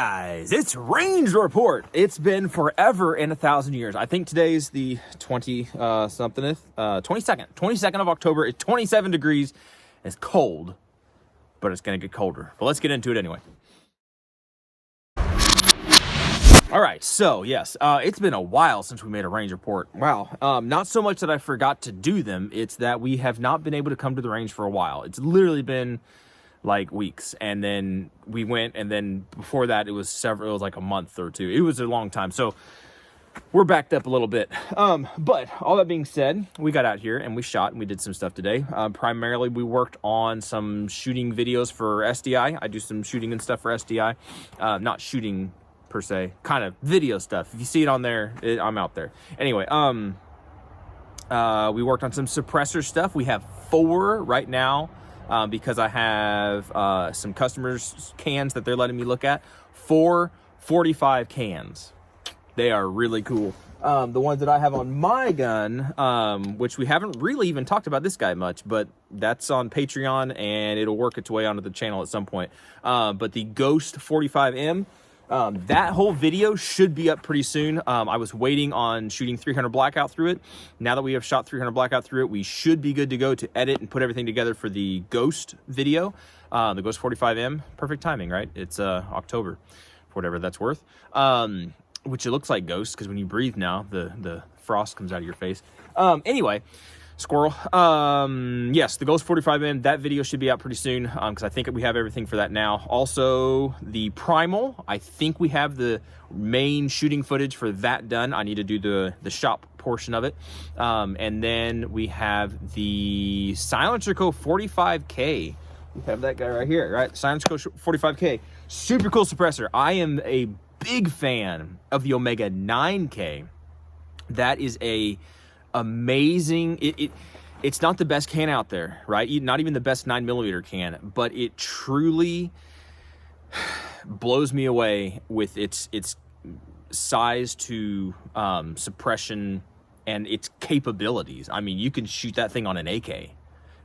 guys, it's Range Report. It's been forever and 1,000 years. I think today's the 22nd of October. It's 27 degrees. It's cold, but it's gonna get colder. But let's get into it anyway. All right, so yes, it's been a while since we made a range report. Wow, not so much that I forgot to do them, it's that we have not been able to come to the range for a while. It's literally been like weeks, and then we went, and then before that it was like a month or two. It was a long time, so we're backed up a little bit. But all that being said, we got out here and we shot and we did some stuff today. Primarily we worked on some shooting videos for SDI. I do some shooting and stuff for SDI, not shooting per se, kind of video stuff. If you see it on there, I'm out there. Anyway, we worked on some suppressor stuff. We have 4 right now, because I have some customers' cans that they're letting me look at. 4 45 cans. They are really cool. The ones that I have on my gun, which we haven't really even talked about this guy much, but that's on Patreon and it'll work its way onto the channel at some point. But the Ghost 45M, that whole video should be up pretty soon. I was waiting on shooting 300 blackout through it. Now that we have shot 300 blackout through it, we should be good to go to edit and put everything together for the Ghost video. The Ghost 45M, perfect timing, right? It's October, for whatever that's worth. Which it looks like Ghost, because when you breathe now, the frost comes out of your face. Anyway, squirrel. Yes, the Ghost 45M, that video should be out pretty soon, because I think we have everything for that now. Also, the Primal, I think we have the main shooting footage for that done. I need to do the shop portion of it. And then we have the Silencerco 45K. We have that guy right here, right? Silencerco 45K. Super cool suppressor. I am a big fan of the Omega 9K. That is a amazing, it's not the best can out there, right? Not even the best 9mm can, but it truly blows me away with its size to suppression and its capabilities. I mean, you can shoot that thing on an AK.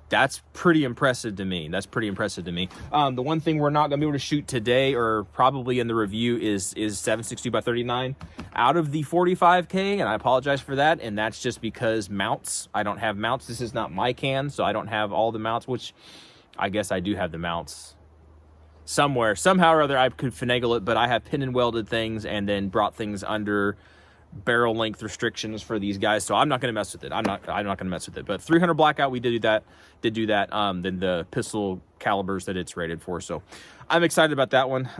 That's pretty impressive to me. The one thing we're not gonna be able to shoot today, or probably in the review, is 7.62 by 39 out of the 45K, and I apologize for that. And that's just because mounts. I don't have mounts. This is not my can, so I don't have all the mounts. Which I guess I do have the mounts somewhere. Somehow or other, I could finagle it, but I have pin and welded things, and then brought things under barrel length restrictions for these guys, so I'm not going to mess with it. I'm not going to mess with it. But 300 blackout, we did do that. Then the pistol calibers that it's rated for. So I'm excited about that one.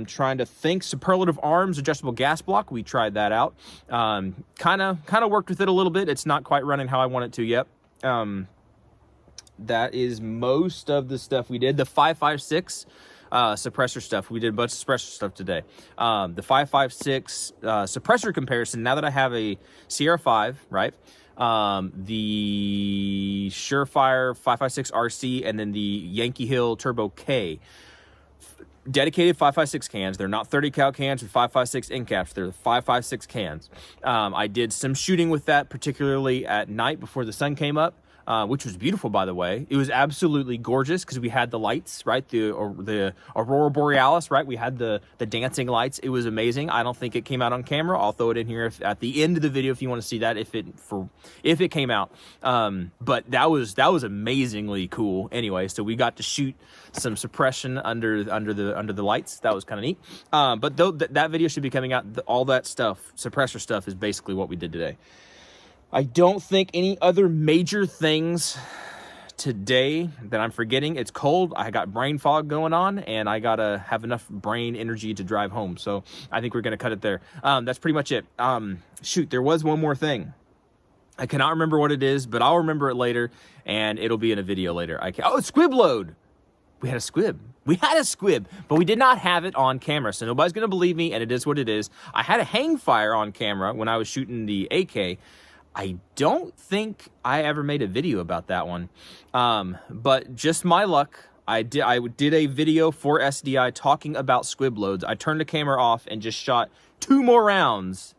Trying to think. Superlative Arms adjustable gas block. We tried that out. Kind of worked with it a little bit. It's not quite running how I want it to yet. That is most of the stuff we did. The 5.56. Suppressor stuff. We did a bunch of suppressor stuff today. The 5.56 suppressor comparison, now that I have a Sierra 5, right? The Surefire 5.56 RC, and then the Yankee Hill Turbo K. Dedicated 5.56 cans. They're not 30 cal cans with 5.56 end caps. They're the 5.56 cans. I did some shooting with that, particularly at night before the sun came up. Which was beautiful, by the way. It was absolutely gorgeous because we had the lights, right? The Aurora Borealis, right? We had the dancing lights. It was amazing. I don't think it came out on camera. I'll throw it in here at the end of the video if you want to see that, if it came out. But that was amazingly cool. Anyway, so we got to shoot some suppression under the lights. That was kind of neat. But that video should be coming out. All that stuff, suppressor stuff, is basically what we did today. I don't think any other major things today that I'm forgetting. It's cold. I got brain fog going on, and I gotta have enough brain energy to drive home. So I think we're gonna cut it there. That's pretty much it. Shoot, there was one more thing. I cannot remember what it is, but I'll remember it later, and it'll be in a video later. Oh, squib load. We had a squib. But we did not have it on camera, so nobody's gonna believe me, and it is what it is. I had a hang fire on camera when I was shooting the AK. I don't think I ever made a video about that one, but just my luck, I did a video for SDI talking about squib loads. I turned the camera off and just shot 2 more rounds,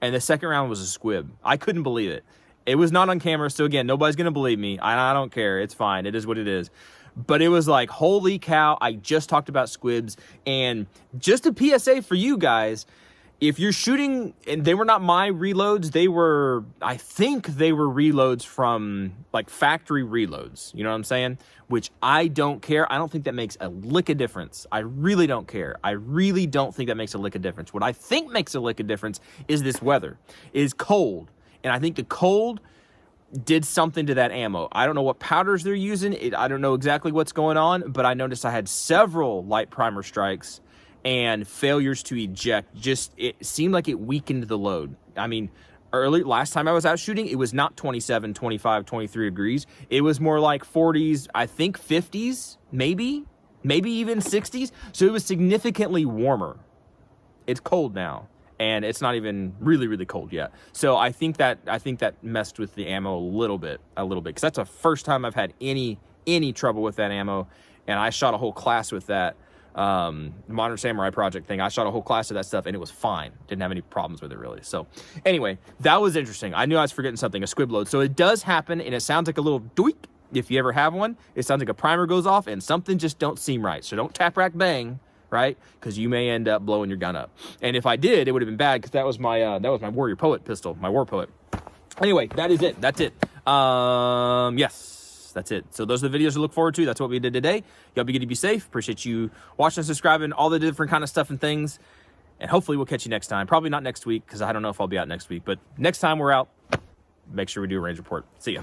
and the second round was a squib. I couldn't believe it. It was not on camera, so again, nobody's gonna believe me. I don't care. It's fine. It is what it is. But it was like, holy cow, I just talked about squibs. And just a PSA for you guys, if you're shooting, and they were not my reloads, they were, I think they were reloads from like factory reloads, you know what I'm saying? Which I don't care. I don't think that makes a lick of difference. I really don't care. I really don't think that makes a lick of difference. What I think makes a lick of difference is this weather. It is cold. And I think the cold did something to that ammo. I don't know what powders they're using. I don't know exactly what's going on, but I noticed I had several light primer strikes and failures to eject. Just, it seemed like it weakened the load. I mean, last time I was out shooting, it was not 27, 25, 23 degrees. It was more like 40s, I think 50s, maybe even 60s. So it was significantly warmer. It's cold now, and it's not even really cold yet. So I think that messed with the ammo a little bit, because that's the first time I've had any trouble with that ammo. And I shot a whole class with that Modern Samurai Project thing. I shot a whole class of that stuff, and it was fine. Didn't have any problems with it, really. So anyway, that was interesting. I knew I was forgetting something, a squib load. So it does happen, and it sounds like a little doink. If you ever have one, it sounds like a primer goes off and something just don't seem right. So don't tap, rack, bang, right? Because you may end up blowing your gun up. And if I did, it would have been bad, because that was my Warrior Poet pistol, my War Poet. Anyway, that is it. That's it. Yes. That's it. So those are the videos to look forward to. That's what we did today. Y'all be good to be safe. Appreciate you watching, subscribing, all the different kind of stuff and things. And hopefully we'll catch you next time. Probably not next week, because I don't know if I'll be out next week. But next time we're out, make sure we do a range report. See ya.